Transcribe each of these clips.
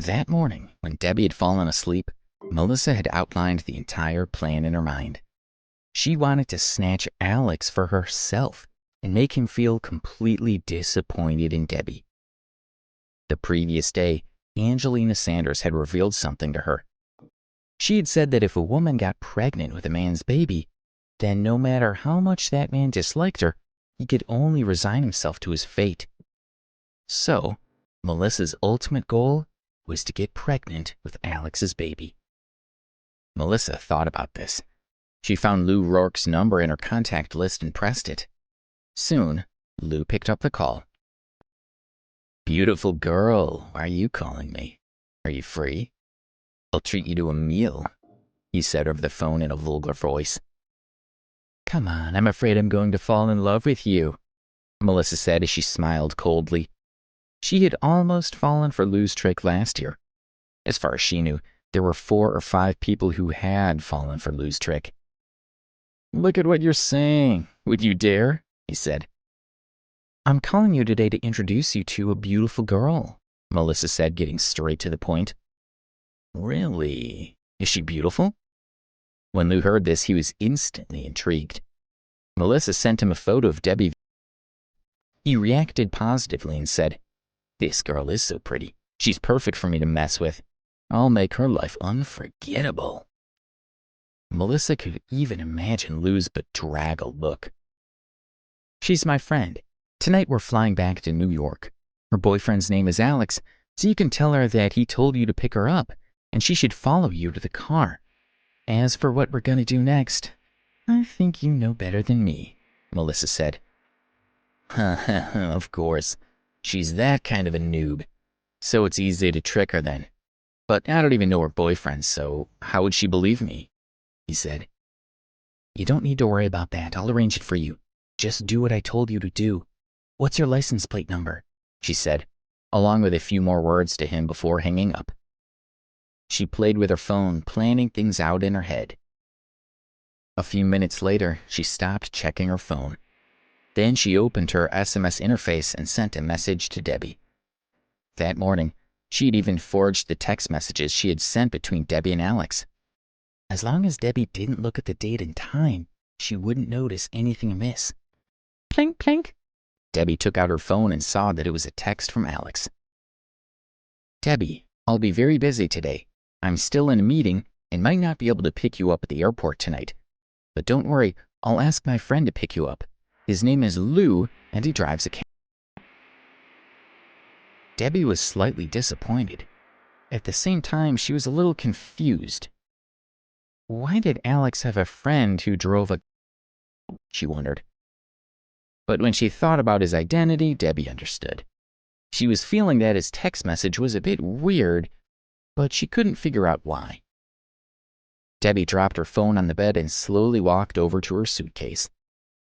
That morning, when Debbie had fallen asleep, Melissa had outlined the entire plan in her mind. She wanted to snatch Alex for herself and make him feel completely disappointed in Debbie. The previous day, Angelina Sanders had revealed something to her. She had said that if a woman got pregnant with a man's baby, then no matter how much that man disliked her, he could only resign himself to his fate. So, Melissa's ultimate goal was to get pregnant with Alex's baby. Melissa thought about this. She found Lou Rourke's number in her contact list and pressed it. Soon, Lou picked up the call. "Beautiful girl, why are you calling me? Are you free? I'll treat you to a meal," he said over the phone in a vulgar voice. "Come on, I'm afraid I'm going to fall in love with you," Melissa said as she smiled coldly. She had almost fallen for Lou's trick last year. As far as she knew, there were 4 or 5 people who had fallen for Lou's trick. "Look at what you're saying. Would you dare?" he said. "I'm calling you today to introduce you to a beautiful girl," Melissa said, getting straight to the point. "Really? Is she beautiful?" When Lou heard this, he was instantly intrigued. Melissa sent him a photo of Debbie. He reacted positively and said, "This girl is so pretty. She's perfect for me to mess with. I'll make her life unforgettable." Melissa could even imagine Lou's bedraggled look. "She's my friend. Tonight we're flying back to New York. Her boyfriend's name is Alex, so you can tell her that he told you to pick her up, and she should follow you to the car. As for what we're going to do next, I think you know better than me," Melissa said. "Of course. She's that kind of a noob. So it's easy to trick her then. But I don't even know her boyfriend, so how would she believe me?" he said. "You don't need to worry about that. I'll arrange it for you. Just do what I told you to do. What's your license plate number?" she said, along with a few more words to him before hanging up. She played with her phone, planning things out in her head. A few minutes later, she stopped checking her phone. Then she opened her SMS interface and sent a message to Debbie. That morning, she had even forged the text messages she had sent between Debbie and Alex. As long as Debbie didn't look at the date and time, she wouldn't notice anything amiss. Plink, plink. Debbie took out her phone and saw that it was a text from Alex. "Debbie, I'll be very busy today. I'm still in a meeting and might not be able to pick you up at the airport tonight. But don't worry, I'll ask my friend to pick you up. His name is Lou, and he drives a cab." Debbie was slightly disappointed. At the same time, she was a little confused. Why did Alex have a friend who drove a... she wondered. But when she thought about his identity, Debbie understood. She was feeling that his text message was a bit weird, but she couldn't figure out why. Debbie dropped her phone on the bed and slowly walked over to her suitcase.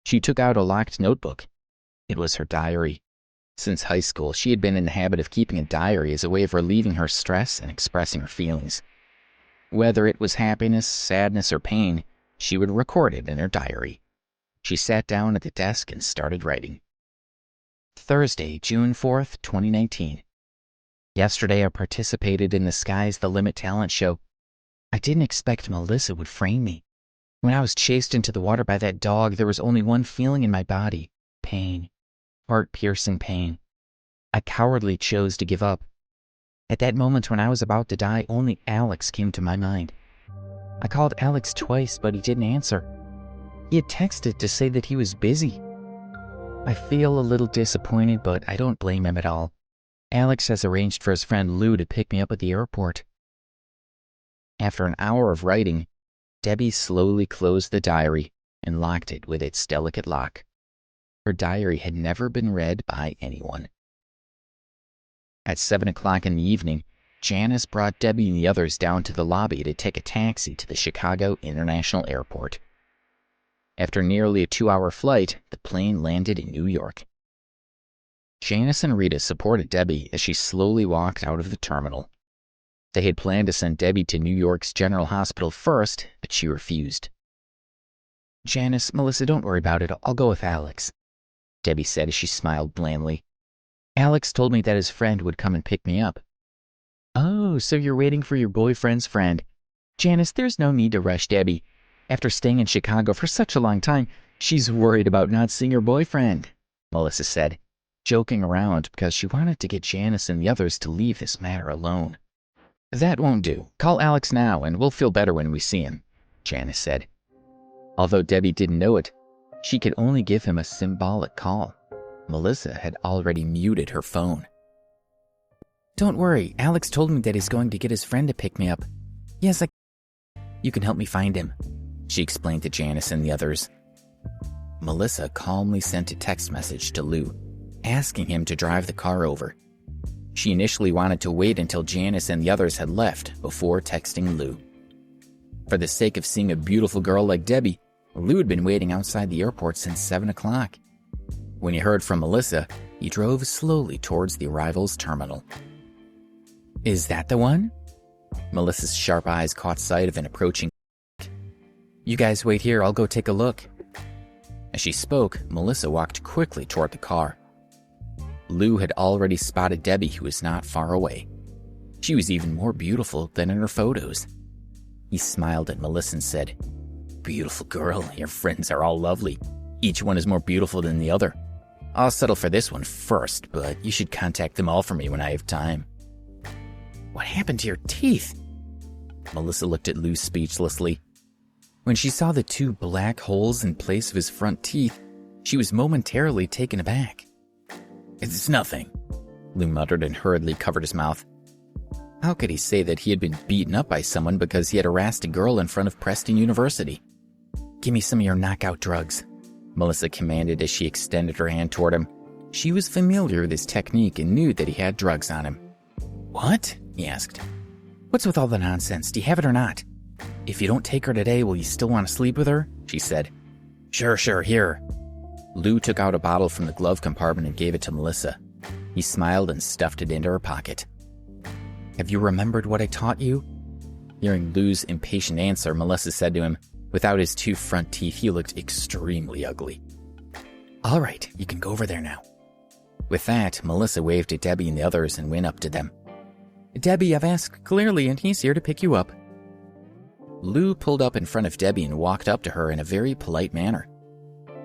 She took out a locked notebook. It was her diary. Since high school, she had been in the habit of keeping a diary as a way of relieving her stress and expressing her feelings. Whether it was happiness, sadness, or pain, she would record it in her diary. She sat down at the desk and started writing. Thursday, June 4th, 2019. Yesterday, I participated in the Sky's the Limit talent show. I didn't expect Melissa would frame me. When I was chased into the water by that dog, there was only one feeling in my body: pain. Heart-piercing pain. I cowardly chose to give up. At that moment when I was about to die, only Alex came to my mind. I called Alex twice, but he didn't answer. He had texted to say that he was busy. I feel a little disappointed, but I don't blame him at all. Alex has arranged for his friend Lou to pick me up at the airport. After an hour of writing, Debbie slowly closed the diary and locked it with its delicate lock. Her diary had never been read by anyone. At 7 o'clock in the evening, Janice brought Debbie and the others down to the lobby to take a taxi to the Chicago International Airport. After nearly a 2-hour flight, the plane landed in New York. Janice and Rita supported Debbie as she slowly walked out of the terminal. They had planned to send Debbie to New York's General Hospital first, but she refused. "Janice, Melissa, don't worry about it. I'll go with Alex," Debbie said as she smiled blandly. "Alex told me that his friend would come and pick me up." "Oh, Oh, so you're waiting for your boyfriend's friend. Janice, there's no need to rush Debbie. After staying in Chicago for such a long time, she's worried about not seeing her boyfriend, Melissa said, joking around because she wanted to get Janice and the others to leave this matter alone. That won't do. Call Alex now and we'll feel better when we see him, Janice said. Although Debbie didn't know it, she could only give him a symbolic call. Melissa had already muted her phone. Don't worry, Alex told me that he's going to get his friend to pick me up. Yes, you can help me find him, she explained to Janice and the others. Melissa calmly sent a text message to Lou, asking him to drive the car over. She initially wanted to wait until Janice and the others had left before texting Lou. For the sake of seeing a beautiful girl like Debbie, Lou had been waiting outside the airport since 7 o'clock. When he heard from Melissa, he drove slowly towards the arrivals terminal. Is that the one? Melissa's sharp eyes caught sight of an approaching. You guys wait here, I'll go take a look. As she spoke, Melissa walked quickly toward the car. Lou had already spotted Debbie, who was not far away. She was even more beautiful than in her photos. He smiled at Melissa and said, Beautiful girl, your friends are all lovely. Each one is more beautiful than the other. I'll settle for this one first, but you should contact them all for me when I have time. What happened to your teeth? Melissa looked at Lou speechlessly. When she saw the 2 black holes in place of his front teeth, she was momentarily taken aback. It's nothing, Lou muttered and hurriedly covered his mouth. How could he say that he had been beaten up by someone because he had harassed a girl in front of Preston University? Give me some of your knockout drugs, Melissa commanded as she extended her hand toward him. She was familiar with his technique and knew that he had drugs on him. What? He asked. What's with all the nonsense? Do you have it or not? If you don't take her today, will you still want to sleep with her? She said. Sure, here. Lou took out a bottle from the glove compartment and gave it to Melissa. He smiled and stuffed it into her pocket. Have you remembered what I taught you? Hearing Lou's impatient answer, Melissa said to him, without his 2 front teeth, he looked extremely ugly. All right, you can go over there now. With that, Melissa waved at Debbie and the others and went up to them. Debbie, I've asked clearly and he's here to pick you up. Lou pulled up in front of Debbie and walked up to her in a very polite manner.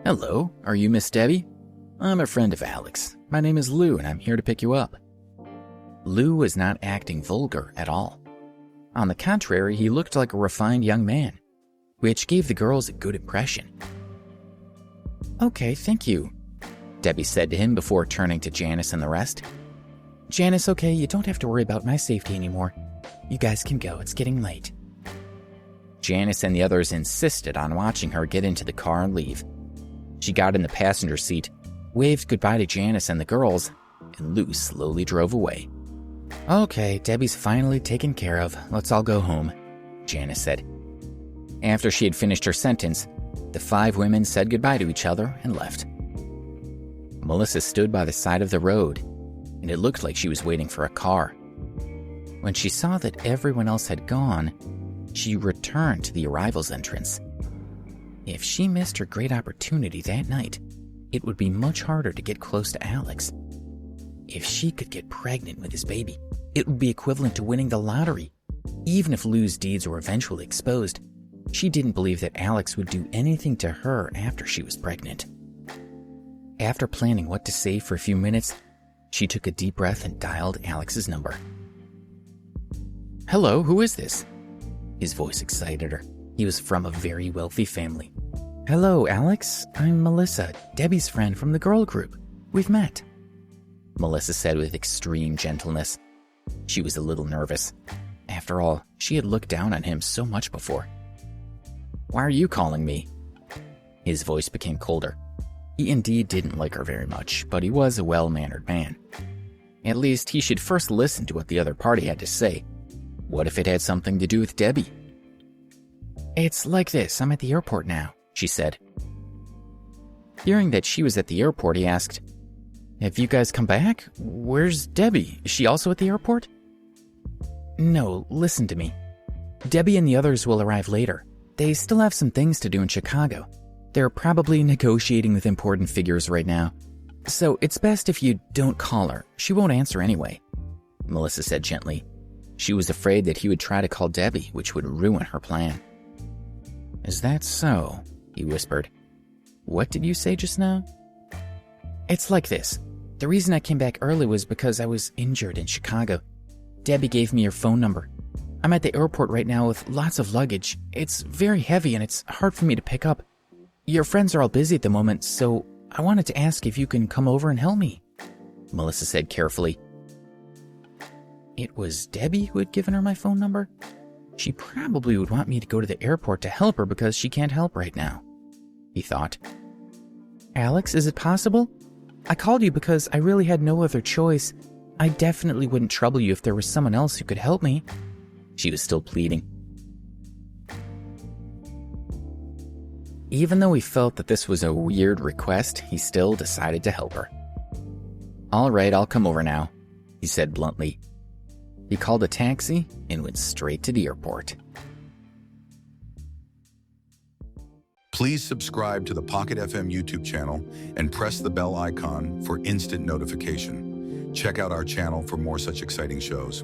Hello, are you Miss Debbie? I'm a friend of Alex. My name is Lou and I'm here to pick you up. Lou was not acting vulgar at all. On the contrary, he looked like a refined young man, which gave the girls a good impression. Okay, thank you, Debbie said to him before turning to Janice and the rest. Janice, okay, you don't have to worry about my safety anymore. You guys can go, it's getting late. Janice and the others insisted on watching her get into the car and leave. She got in the passenger seat, waved goodbye to Janice and the girls, and Lou slowly drove away. Okay, Debbie's finally taken care of. Let's all go home, Janice said. After she had finished her sentence, the 5 women said goodbye to each other and left. Melissa stood by the side of the road, and it looked like she was waiting for a car. When she saw that everyone else had gone, she returned to the arrivals entrance. If she missed her great opportunity that night, it would be much harder to get close to Alex. If she could get pregnant with his baby, it would be equivalent to winning the lottery. Even if Lou's deeds were eventually exposed, she didn't believe that Alex would do anything to her after she was pregnant. After planning what to say for a few minutes, she took a deep breath and dialed Alex's number. Hello, who is this? His voice excited her. He was from a very wealthy family. Hello, Alex. I'm Melissa, Debbie's friend from the girl group. We've met, Melissa said with extreme gentleness. She was a little nervous. After all, she had looked down on him so much before. Why are you calling me? His voice became colder. He indeed didn't like her very much, but he was a well-mannered man. At least he should first listen to what the other party had to say. What if it had something to do with Debbie? It's like this, I'm at the airport now, she said. Hearing that she was at the airport, he asked, Have you guys come back? Where's Debbie? Is she also at the airport? No, listen to me. Debbie and the others will arrive later. They still have some things to do in Chicago. They're probably negotiating with important figures right now. So it's best if you don't call her. She won't answer anyway, Melissa said gently. She was afraid that he would try to call Debbie, which would ruin her plan. "Is that so?" he whispered. "What did you say just now?" "It's like this. The reason I came back early was because I was injured in Chicago. Debbie gave me your phone number. I'm at the airport right now with lots of luggage. It's very heavy and it's hard for me to pick up. Your friends are all busy at the moment, so I wanted to ask if you can come over and help me," Melissa said carefully. It was Debbie who had given her my phone number? She probably would want me to go to the airport to help her because she can't help right now, he thought. "Alex, is it possible? I called you because I really had no other choice. I definitely wouldn't trouble you if there was someone else who could help me." She was still pleading. Even though he felt that this was a weird request, he still decided to help her. "All right, I'll come over now," he said bluntly. He called a taxi and went straight to the airport. Please subscribe to the Pocket FM YouTube channel and press the bell icon for instant notification. Check out our channel for more such exciting shows.